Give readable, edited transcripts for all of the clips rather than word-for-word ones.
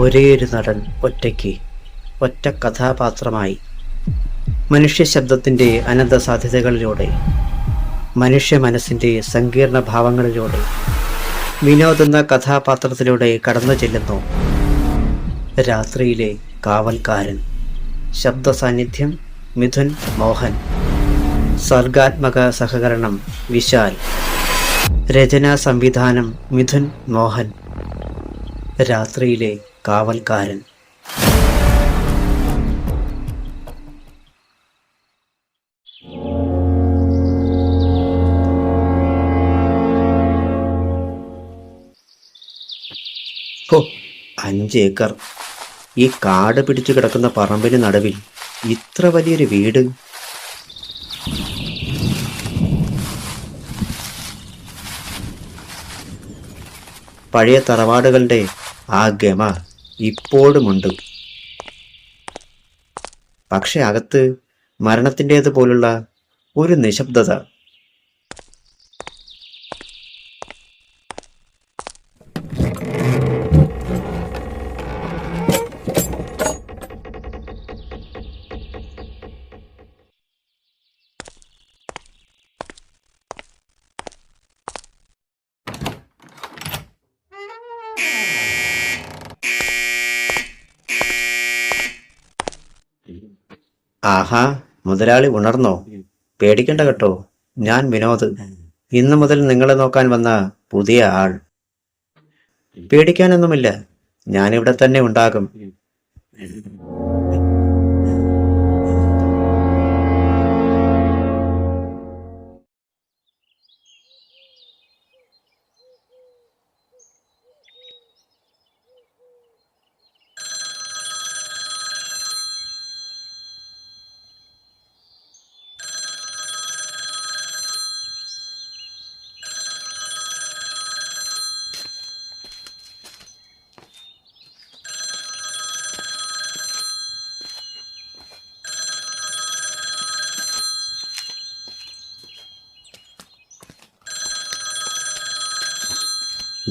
ഒരേയൊരു നടൻ ഒറ്റയ്ക്ക്, ഒറ്റ കഥാപാത്രമായി, മനുഷ്യ ശബ്ദത്തിൻ്റെ അനന്ത സാധ്യതകളിലൂടെ, മനുഷ്യ മനസ്സിൻ്റെ സങ്കീർണ ഭാവങ്ങളിലൂടെ, വിനോദ് എന്ന കഥാപാത്രത്തിലൂടെ കടന്നു ചെല്ലുന്നു രാത്രിയിലെ കാവൽക്കാരൻ. ശബ്ദ സാന്നിധ്യം മിഥുൻ മോഹൻ, സർഗാത്മക സഹകരണം വിശാൽ, രചനാ സംവിധാനം മിഥുൻ മോഹൻ. രാത്രിയിലെ കാവൽക്കാരൻ. ഹോ, 5 ഏക്കർ! ഈ കാട് പിടിച്ചു കിടക്കുന്ന പറമ്പിന് നടുവിൽ ഇത്ര വലിയൊരു വീട്! പഴയ തറവാടുകളുടെ ആ ഗമ ഇപ്പോഴുമുണ്ട്. പക്ഷെ അകത്ത് മരണത്തിൻ്റേതുപോലുള്ള ഒരു നിശബ്ദത. ആഹാ, മുതലാളി ഉണർന്നോ? പേടിക്കണ്ട കേട്ടോ, ഞാൻ വിനോദ്. ഇന്നു മുതൽ നിങ്ങളെ നോക്കാൻ വന്ന പുതിയ ആൾ. പേടിക്കാനൊന്നുമില്ല, ഞാനിവിടെ തന്നെ ഉണ്ടാകും.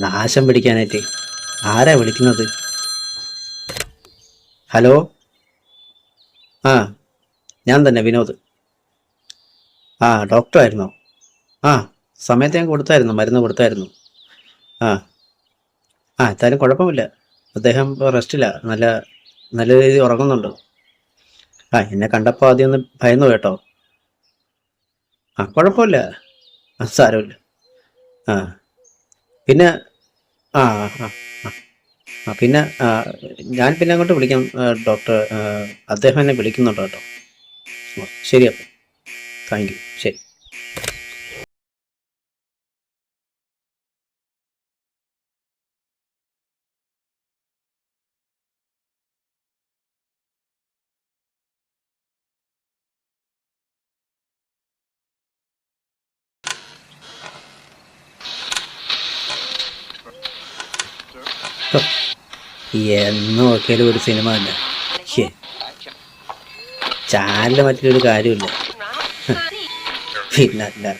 നാശം പിടിക്കാനായിട്ട് ആരാ വിളിക്കുന്നത്? ഹലോ, ആ, ഞാൻ തന്നെ വിനോദ്. ആ, ഡോക്ടറായിരുന്നോ? ആ, സമയത്ത് ഞാൻ കൊടുത്തായിരുന്നു, മരുന്ന് കൊടുത്തായിരുന്നു. ആ എന്തായാലും കുഴപ്പമില്ല. അദ്ദേഹം ഇപ്പോൾ റെസ്റ്റില്ല, നല്ല രീതിയിൽ ഉറങ്ങുന്നുണ്ട്. എന്നെ കണ്ടപ്പോൾ ആദ്യം ഒന്ന് ഭയന്നു കേട്ടോ. കുഴപ്പമില്ല, സാരമില്ല. ആ പിന്നെ ആ ആ ആ പിന്നെ ഞാൻ പിന്നെ അങ്ങോട്ട് വിളിക്കാം ഡോക്ടർ. അദ്ദേഹം എന്നെ വിളിക്കുന്നുണ്ട് കേട്ടോ. ശരി, അപ്പം താങ്ക് യു. ശരി. എന്ന് നോക്കിയാലും ഒരു സിനിമ തന്നെ. ചാനലിൽ മറ്റൊരു കാര്യമില്ല. പിന്നല്ല.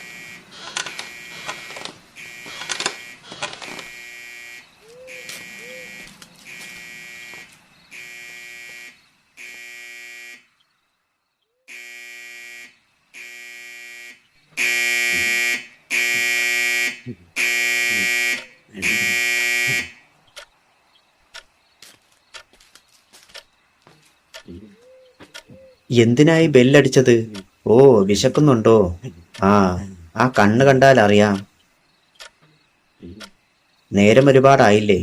എന്തിനായി ബെല്ലടിച്ചത്? ഓ, വിശക്കുന്നുണ്ടോ? ആ കണ്ണ് കണ്ടാൽ അറിയാം. നേരം ഒരുപാടായില്ലേ,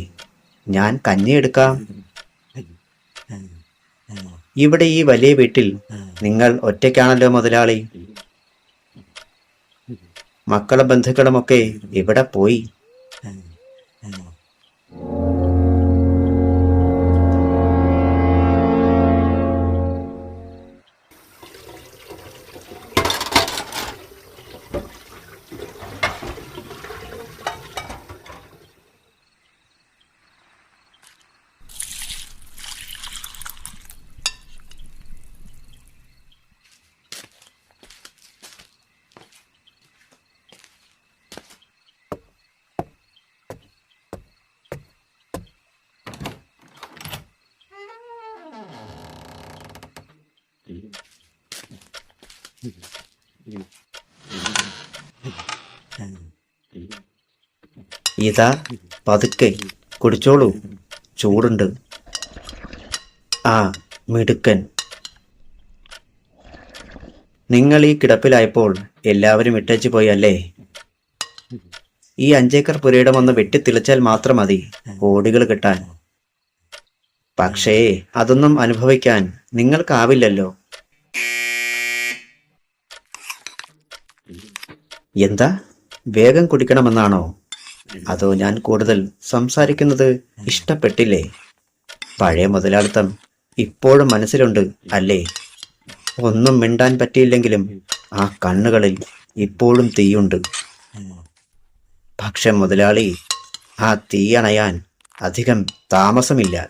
ഞാൻ കഞ്ഞി എടുക്കാം. ഇവിടെ ഈ വലിയ വീട്ടിൽ നിങ്ങൾ ഒറ്റയ്ക്കാണല്ലോ മുതലാളി. മക്കളും ബന്ധുക്കളുമൊക്കെ ഇവിടെ പോയി. ഇതാ, പതുക്കെ കുടിച്ചോളൂ, ചൂടുണ്ട്. ആ, മിടുക്കൻ. നിങ്ങൾ ഈ കിടപ്പിലായപ്പോൾ എല്ലാവരും ഇട്ടേച്ചു പോയി അല്ലേ? ഈ 5 ഏക്കർ പുരയിടം ഒന്ന് വെട്ടിത്തെളിച്ചാൽ മാത്രം മതി കോടികൾ കിട്ടാൻ. പക്ഷേ അതൊന്നും അനുഭവിക്കാൻ നിങ്ങൾക്കാവില്ലല്ലോ. എന്താ, വേഗം കുടിക്കണമെന്നാണോ? അതോ ഞാൻ കൂടുതൽ സംസാരിക്കുന്നത് ഇഷ്ടപ്പെട്ടില്ലേ? പഴയ മുതലാളിത്തം ഇപ്പോഴും മനസ്സിലുണ്ട് അല്ലേ? ഒന്നും മിണ്ടാൻ പറ്റിയില്ലെങ്കിലും ആ കണ്ണുകളിൽ ഇപ്പോഴും തീയുണ്ട്. പക്ഷെ മുതലാളി, ആ തീ അണയാൻ അധികം താമസമില്ല.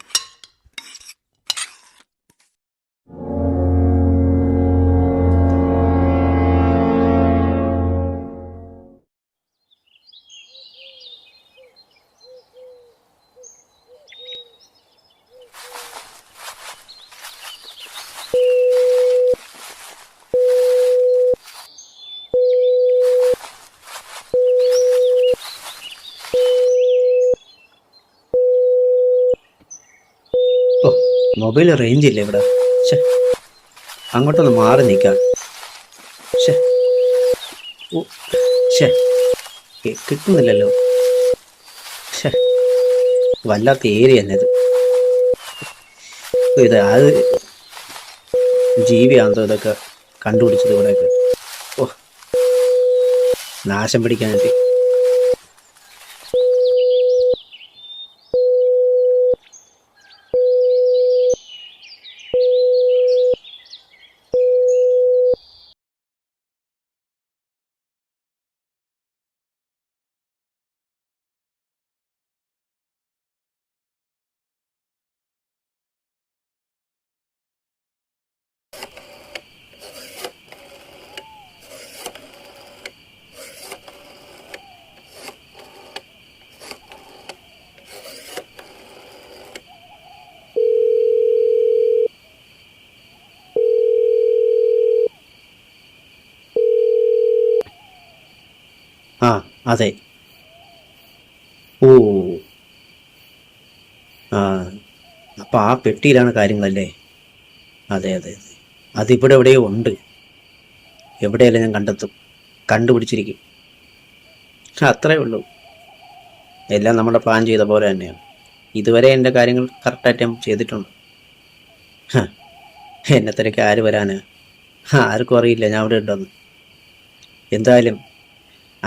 ഓ, മൊബൈൽ റേഞ്ച് ഇല്ല ഇവിടെ. ശ്ശെ, അങ്ങോട്ടൊന്ന് മാറി നിൽക്കാം. ശ്ശെ, ഓ, ശ്ശെ, കിട്ടുന്നില്ലല്ലോ. ശ്ശെ, വല്ലാത്ത ഏരിയ തന്നെ ഇത്. ഇത് അത് ജീവിയാന്തോ ഇതൊക്കെ കണ്ടുപിടിച്ചത് ഇവിടെയൊക്കെ. ഓ, നാശം പിടിക്കാനായിട്ട്. ആ, അതെ. ഓ, ആ, അപ്പം ആ പെട്ടിയിലാണ് കാര്യങ്ങളല്ലേ? അതെ അതെ അതെ, അതിവിടെ എവിടെയോ ഉണ്ട്. എവിടെയല്ല ഞാൻ കണ്ടെത്തും, കണ്ടുപിടിച്ചിരിക്കും. അത്രേ ഉള്ളൂ. എല്ലാം നമ്മുടെ പ്ലാൻ ചെയ്ത പോലെ തന്നെയാണ്. ഇതുവരെ എൻ്റെ കാര്യങ്ങൾ കറക്റ്റായിട്ട് ഞാൻ ചെയ്തിട്ടുണ്ട്. ഹ, എന്നെ തിരക്ക് ആര് വരാന്? ആർക്കും അറിയില്ല ഞാൻ അവിടെ ഉണ്ടെന്ന്. എന്തായാലും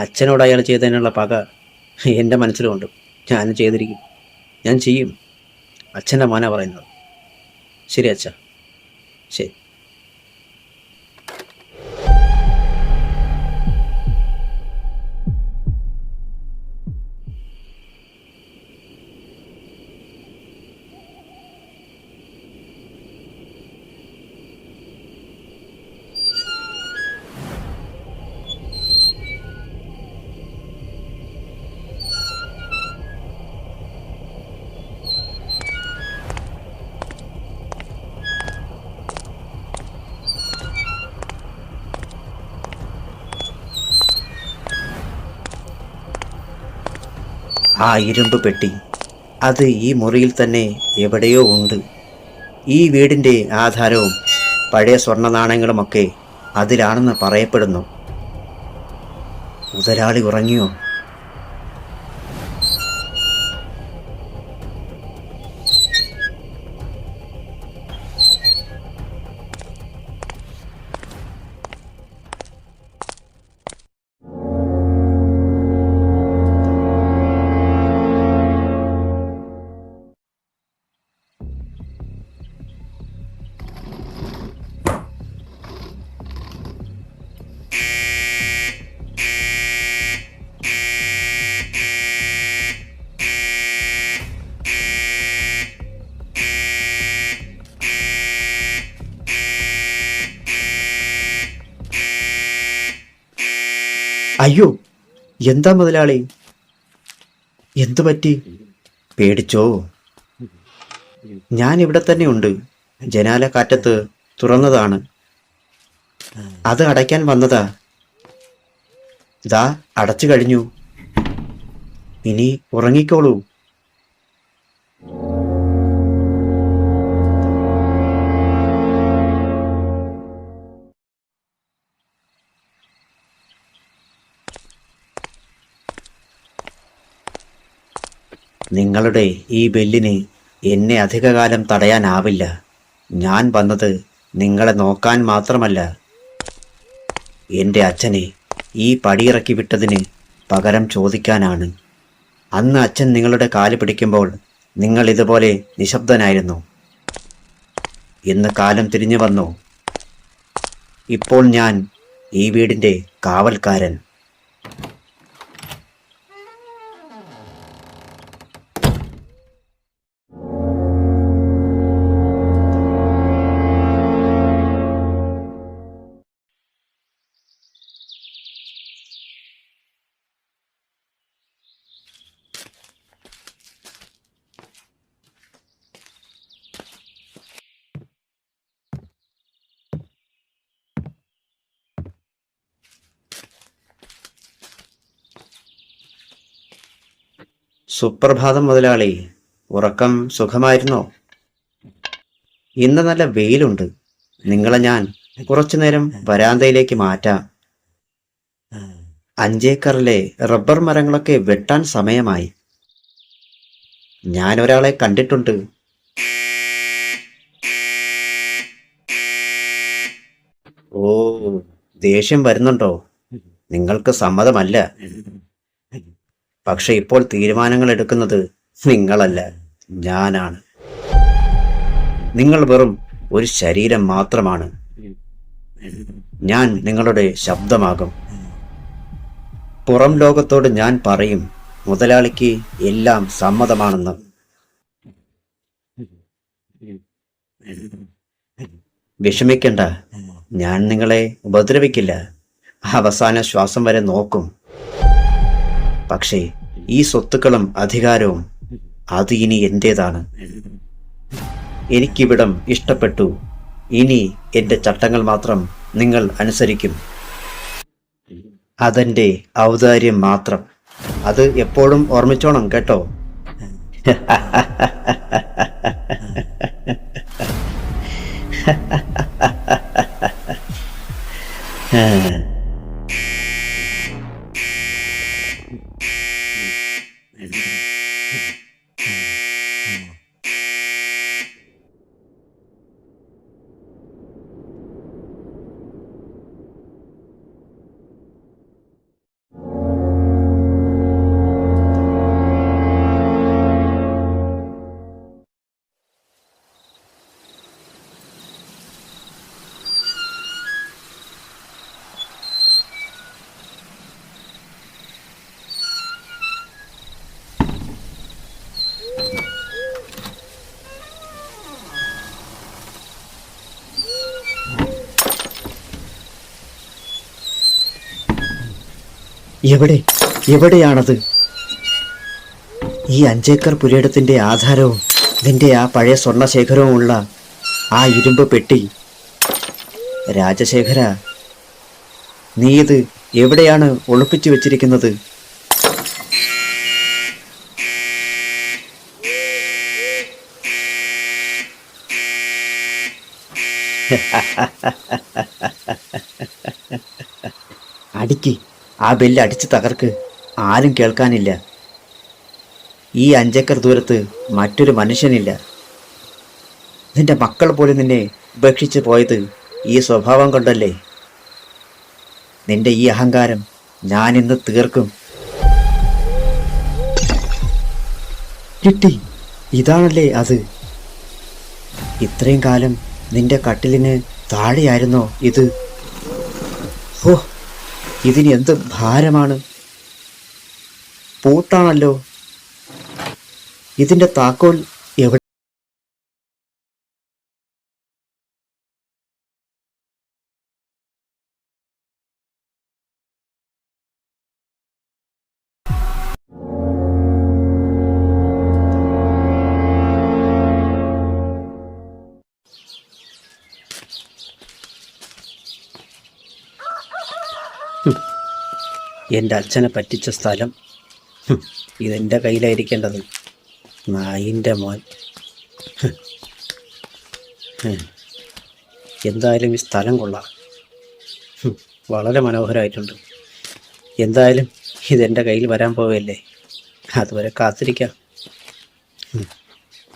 അച്ഛനോട് അയാൾ ചെയ്തതിനുള്ള പക എൻ്റെ മനസ്സിലുണ്ട്. ഞാനും ചെയ്തിരിക്കും, ഞാൻ ചെയ്യും. അച്ഛൻ്റെ മോനാ പറയുന്നത്. ശരി അച്ഛ, ശരി. ആ ഇരുമ്പ് പെട്ടി, അത് ഈ മുറിയിൽ തന്നെ എവിടെയോ ഉണ്ട്. ഈ വീടിൻ്റെ ആധാരവും പഴയ സ്വർണ്ണ നാണയങ്ങളുമൊക്കെ അതിലാണെന്ന് പറയപ്പെടുന്നു. മുതലാളി ഉറങ്ങിയോ? അയ്യോ, എന്താ മുതലാളി, എന്തു പറ്റി? പേടിച്ചോ? ഞാൻ ഇവിടെ തന്നെ ഉണ്ട്, ജനാല കാറ്റത്ത് തുറന്നതാണ്. അത് അടയ്ക്കാൻ വന്നതാ. ദാ അടച്ചു കഴിഞ്ഞു. ഇനി ഉറങ്ങിക്കോളൂ. നിങ്ങളുടെ ഈ ബെല്ലിന് എന്നെ അധികകാലം തടയാനാവില്ല. ഞാൻ വന്നത് നിങ്ങളെ നോക്കാൻ മാത്രമല്ല, എൻ്റെ അച്ഛനെ ഈ പടിയിറക്കി വിട്ടതിന് പകരം ചോദിക്കാനാണ്. അന്ന് അച്ഛൻ നിങ്ങളുടെ കാല് പിടിക്കുമ്പോൾ നിങ്ങൾ ഇതുപോലെ നിശബ്ദനായിരുന്നു. ഇന്ന് കാലം തിരിഞ്ഞു വന്നു. ഇപ്പോൾ ഞാൻ ഈ വീടിൻ്റെ കാവൽക്കാരൻ. സുപ്രഭാതം മുതലാളി. ഉറക്കം സുഖമായിരുന്നോ? ഇന്ന് നല്ല വെയിലുണ്ട്. നിങ്ങളെ ഞാൻ കുറച്ചുനേരം വരാന്തയിലേക്ക് മാറ്റാം. 5 ഏക്കറിലെ റബ്ബർ മരങ്ങളൊക്കെ വെട്ടാൻ സമയമായി. ഞാൻ ഒരാളെ കണ്ടിട്ടുണ്ട്. ഓ, ദേഷ്യം വരുന്നുണ്ടോ? നിങ്ങൾക്ക് സമ്മതമല്ല. പക്ഷെ ഇപ്പോൾ തീരുമാനങ്ങൾ എടുക്കുന്നത് നിങ്ങളല്ല, ഞാനാണ്. നിങ്ങൾ വെറും ഒരു ശരീരം മാത്രമാണ്. ഞാൻ നിങ്ങളുടെ ശബ്ദമാകും. പുറം ലോകത്തോട് ഞാൻ പറയും മുതലാളിക്ക് എല്ലാം സമ്മതമാണെന്ന്. വിഷമിക്കണ്ട, ഞാൻ നിങ്ങളെ ഉപദ്രവിക്കില്ല. അവസാന ശ്വാസം വരെ നോക്കും. പക്ഷേ ഈ സ്വത്തുക്കളും അധികാരവും അത് ഇനി എന്റേതാണ്. എനിക്കിവിടം ഇഷ്ടപ്പെട്ടു. ഇനി എന്റെ ചട്ടങ്ങൾ മാത്രം നിങ്ങൾ അനുസരിക്കും. അതെന്റെ ഔദാര്യം മാത്രം. അത് എപ്പോഴും ഓർമ്മിച്ചോണം കേട്ടോ. എവിടെയാണത്? ഈ 5 ഏക്കർ പുരയിടത്തിന്റെ ആധാരവും നിന്റെ ആ പഴയ സ്വർണശേഖരവുമുള്ള ആ ഇരുമ്പ് പെട്ടി. രാജശേഖര, നീ ഇത് എവിടെയാണ് ഒളിപ്പിച്ചു വെച്ചിരിക്കുന്നത്? അടിക്ക്, ആ ബെല്ല് അടിച്ച് തകർക്ക്. ആരും കേൾക്കാനില്ല. ഈ 5 ഏക്കർ ദൂരത്ത് മറ്റൊരു മനുഷ്യനില്ല. നിന്റെ മക്കൾ പോലും നിന്നെ ഉപേക്ഷിച്ച് പോയത് ഈ സ്വഭാവം കൊണ്ടല്ലേ? നിന്റെ ഈ അഹങ്കാരം ഞാനിന്ന് തീർക്കും. കിട്ടി, ഇതാണല്ലേ അത്? ഇത്രയും കാലം നിന്റെ കട്ടിലിന് താഴെയായിരുന്നോ ഇത്? ഓ, ഇതിന് എന്ത് ഭാരമാണ്! പൂട്ടാണല്ലോ. ഇതിന്റെ താക്കോൽ എവിടെ? എൻ്റെ അച്ഛനെ പറ്റിച്ച സ്ഥലം ഇതെൻ്റെ കയ്യിലായിരിക്കേണ്ടത്. നായിൻ്റെ മോൻ. എന്തായാലും ഈ സ്ഥലം കൊള്ളാം. വളരെ മനോഹരമായിട്ടുണ്ട്. എന്തായാലും ഇതെൻ്റെ കയ്യിൽ വരാൻ പോവുകയല്ലേ, അതുവരെ കാത്തിരിക്കാം.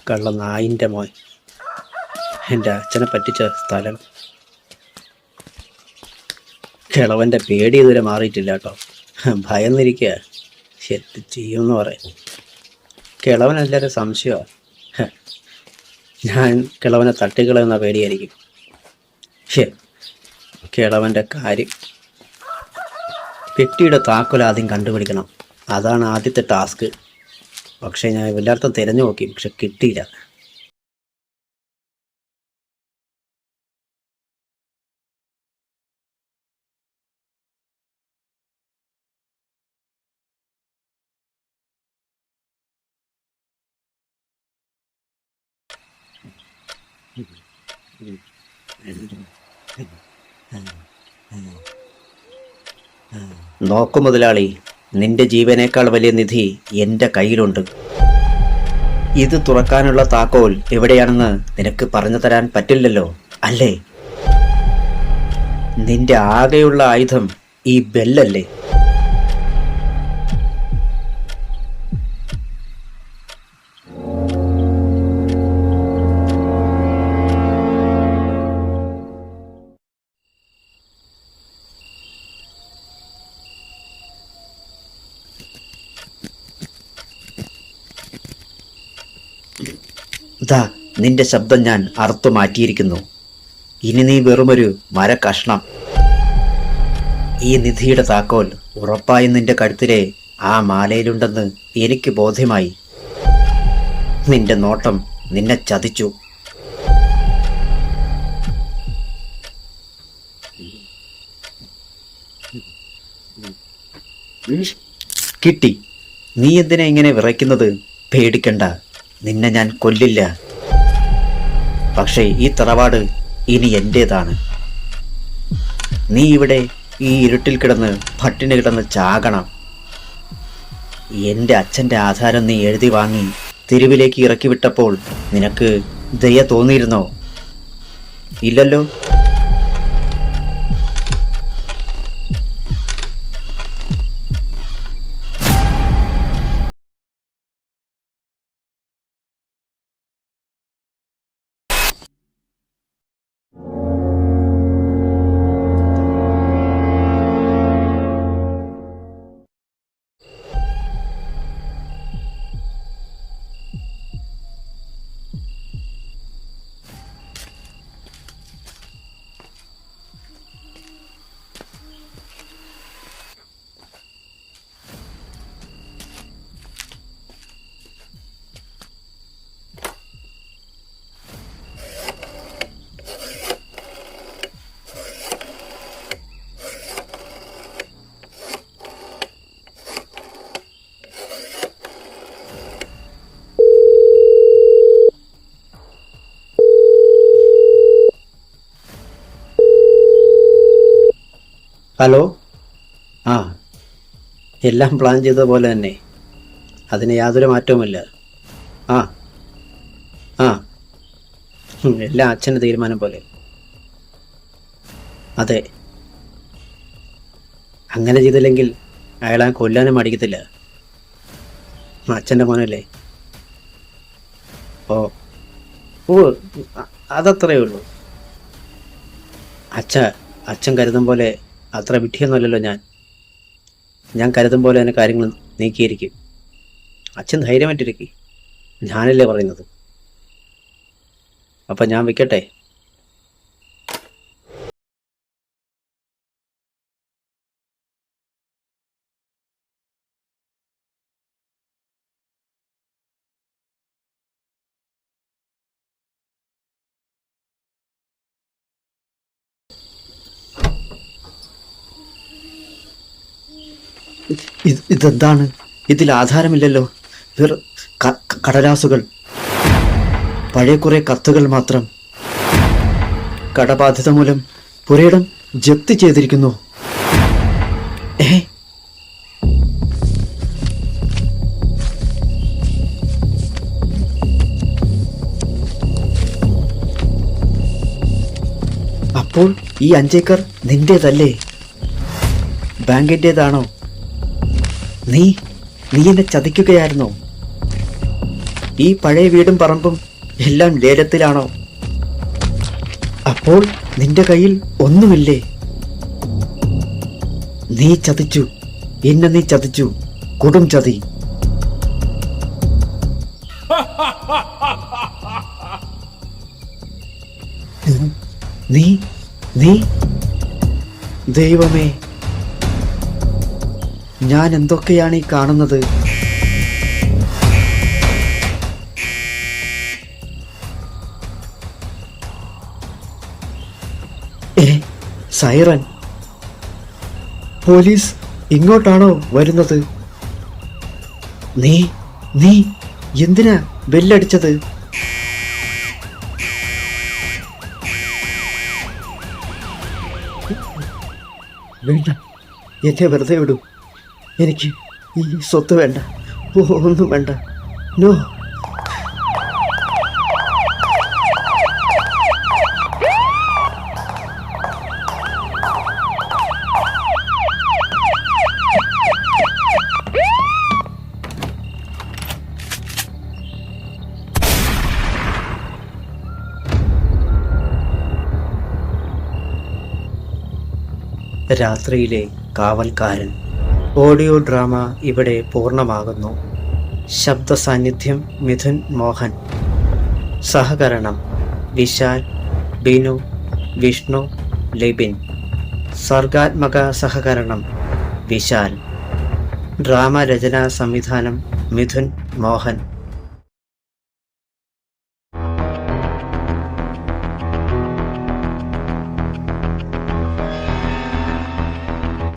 കള്ള നായിൻ്റെ മോൻ എൻ്റെ അച്ഛനെ പറ്റിച്ച സ്ഥലം. കിളവൻ്റെ പേടി ഇതുവരെ മാറിയിട്ടില്ല കേട്ടോ. ഭയന്നിരിക്കുക. എന്ത് ചെയ്യുമെന്ന് പറയാം. കിളവൻ എല്ലാവരും സംശയമാണ്. ഞാൻ കിളവനെ തട്ടിക്കളയുന്ന പേടിയായിരിക്കും. കിളവൻ്റെ കാര്യം. പെട്ടിയുടെ താക്കോൽ ആദ്യം കണ്ടുപിടിക്കണം. അതാണ് ആദ്യത്തെ ടാസ്ക്. പക്ഷേ ഞാൻ എല്ലായിടത്തും തിരഞ്ഞു നോക്കി, പക്ഷെ കിട്ടിയില്ല. നോക്കു മുതലാളി, നിന്റെ ജീവനേക്കാൾ വലിയ നിധി എൻ്റെ കയ്യിലുണ്ട്. ഇത് തുറക്കാനുള്ള താക്കോൽ എവിടെയാണെന്ന് നിനക്ക് പറഞ്ഞു തരാൻ പറ്റില്ലല്ലോ അല്ലേ? നിന്റെ ആകെയുള്ള ആയുധം ഈ ബെല്ലല്ലേ? ദാ നിന്റെ ശബ്ദം ഞാൻ അറുത്തു മാറ്റിയിരിക്കുന്നു. ഇനി നീ വെറുമൊരു മരക്കഷ്ണം. ഈ നിധിയുടെ താക്കോൽ ഉറപ്പായും നിന്റെ കഴുത്തിലെ ആ മാലയിലുണ്ടെന്ന് എനിക്ക് ബോധ്യമായി. നിന്റെ നോട്ടം നിന്നെ ചതിച്ചു. കിട്ടി. നീ എന്തിനാ ഇങ്ങനെ വിറയ്ക്കുന്നത്? പേടിക്കണ്ട, നിന്നെ ഞാൻ കൊല്ലില്ല. പക്ഷേ ഈ തറവാട് ഇനി എൻ്റേതാണ്. നീ ഇവിടെ ഈ ഇരുട്ടിൽ കിടന്ന് പട്ടിണി കിടന്ന് ചാകണം. എൻ്റെ അച്ഛൻ്റെ ആധാരം നീ എഴുതി വാങ്ങി തെരുവിലേക്ക് ഇറക്കി വിട്ടപ്പോൾ നിനക്ക് ദയ തോന്നിയിരുന്നോ? ഇല്ലല്ലോ. ഹലോ. ആ, എല്ലാം പ്ലാൻ ചെയ്ത പോലെ തന്നെ. അതിന് യാതൊരു മാറ്റവുമില്ല. ആ ആ എല്ലാം അച്ഛൻ്റെ തീരുമാനം പോലെ. അതെ, അങ്ങനെ ചെയ്തില്ലെങ്കിൽ അയാളെ കൊല്ലാനും മടിക്കത്തില്ല. അച്ഛൻ്റെ മോനല്ലേ. ഓ ഓ അതത്രയേ ഉള്ളൂ. അച്ഛൻ കരുതും പോലെ അത്ര വിഡ്ഢിയൊന്നുമല്ലല്ലോ ഞാൻ കരുതും പോലെ തന്നെ കാര്യങ്ങൾ നീക്കിയിരിക്കും. അച്ഛൻ ധൈര്യമായിട്ടിരിക്കും. ഞാനല്ലേ പറയുന്നത്. അപ്പം ഞാൻ വെക്കട്ടെ. ഇതെന്താണ്? ഇതിൽ ആധാരമില്ലല്ലോ. കടലാസുകൾ, പഴയ കുറെ കത്തുകൾ മാത്രം. കടബാധ്യത മൂലം പുരയിടം ജപ്തി ചെയ്തിരിക്കുന്നു. ഏ അപ്പോൾ ഈ 5 ഏക്കർ നിന്റേതല്ലേ? ബാങ്കിൻ്റെതാണോ? നീ എന്നെ ചതിക്കുകയായിരുന്നോ? ഈ പഴയ വീടും പറമ്പും എല്ലാം ലേലത്തിലാണോ? അപ്പോൾ നിന്റെ കയ്യിൽ ഒന്നുമില്ലേ? നീ ചതിച്ചു, എന്നെ നീ ചതിച്ചു, കൊടും ചതി. നീ നീ ദൈവമേ, ഞാൻ എന്തൊക്കെയാണ് ഈ കാണുന്നത്? സൈറൻ, പോലീസ് ഇങ്ങോട്ടാണോ വരുന്നത്? നീ എന്തിനാ ബെല്ലടിച്ചത്? വേണ്ട, എന്നെ വെറുതെ വിടൂ. എനിക്ക് ഈ സ്വത്ത് വേണ്ട, ഒന്നും വേണ്ട. നോ. രാത്രിയിലെ കാവൽക്കാരൻ ഓഡിയോ ഡ്രാമ ഇവിടെ പൂർണ്ണമാകുന്നു. ശബ്ദ സാന്നിധ്യം മിഥുൻ മോഹൻ. സഹകരണം വിശാൽ, ബിനു, വിഷ്ണു, ലിബിൻ. സർഗാത്മക സഹകരണം വിശാൽ. ഡ്രാമ രചനാ സംവിധാനം മിഥുൻ മോഹൻ.